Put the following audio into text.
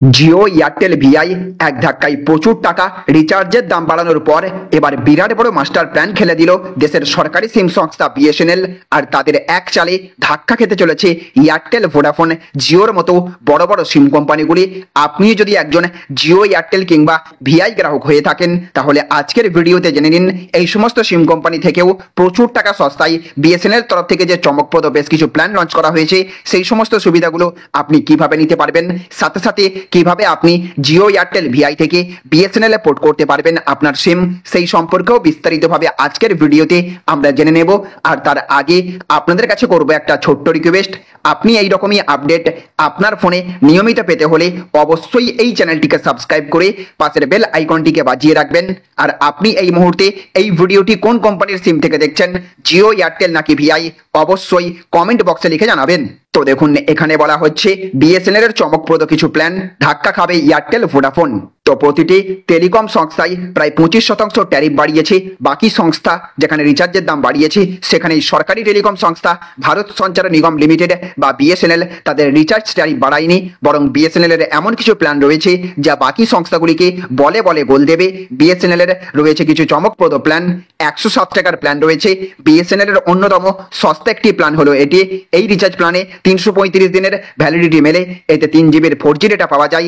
Jio Airtel Vi এক ধাক্কায় প্রচুর টাকা রিচার্জের দাম বাড়ানোর পর এবার বিরাট বড় মাস্টার প্ল্যান খেলে দিল দেশের সরকারি সিম সংস্থা বিএসএনএল। আর তাদের এক চালে ধাক্কা খেতে চলেছে এয়ারটেল, ভোডাফোন, জিওর মতো বড় বড় সিম কোম্পানিগুলি। আপনি যদি একজন জিও, এয়ারটেল কিংবা ভিআই গ্রাহক হয়ে থাকেন তাহলে আজকের ভিডিওতে জেনে নিন এই সমস্ত সিম কোম্পানি থেকেও প্রচুর টাকা সস্তায় বিএসএনএল তরফ থেকে যে চমকপ্রদ বেশ কিছু প্ল্যান লঞ্চ করা হয়েছে সেই সমস্ত সুবিধাগুলো আপনি কিভাবে নিতে পারবেন, সাথে সাথে কিভাবে আপনি জিও, এয়ারটেল, ভিআই থেকে বিএসএনএল এ পোর্ট করতে পারবেন আপনার সিম, সেই সম্পর্কেও বিস্তারিতভাবে আজকের ভিডিওতে আমরা জেনে নেব। আর তার আগে আপনাদের কাছে করব একটা ছোট্ট রিকোয়েস্ট, আপনি এই রকমই আপডেট আপনার ফোনে নিয়মিত পেতে হলে অবশ্যই এই চ্যানেলটিকে সাবস্ক্রাইব করে পাশের বেল আইকনটিকে বাজিয়ে রাখবেন। আর আপনি এই মুহূর্তে এই ভিডিওটি কোন কোম্পানির সিম থেকে দেখছেন, জিও, এয়ারটেল নাকি ভিআই, অবশ্যই কমেন্ট বক্সে লিখে জানাবেন। তো দেখুন, এখানে বলা হচ্ছে বিএসএনএল এর চমকপ্রদ কিছু প্ল্যান ধাক্কা খাবে এয়ারটেল, ভোডাফোন। তো প্রতিটি টেলিকম সংস্থায় প্রায় 25% ট্যারিফ বাড়িয়েছে। বাকি সংস্থা যেখানে রিচার্জের দাম বাড়িয়েছে সেখানে সরকারি টেলিকম সংস্থা ভারত সঞ্চার নিগম লিমিটেড বা বিএসএনএল তাদের রিচার্জ ট্যারিফ বাড়ায়নি, বরং বিএসএনএল এর এমন কিছু প্ল্যান রয়েছে যা বাকি সংস্থাগুলিকে বলে বলে গোল দেবে। বিএসএনএল এর রয়েছে কিছু চমকপ্রদ প্ল্যান। 107 টাকার প্ল্যান রয়েছে বিএসএনএল এর অন্যতম সস্তা একটি প্ল্যান হলো এটি। এই রিচার্জ প্ল্যানে 335 দিনের ভ্যালিডিটি মেলে, এতে 3 জিবির 4G ডেটা পাওয়া যায়।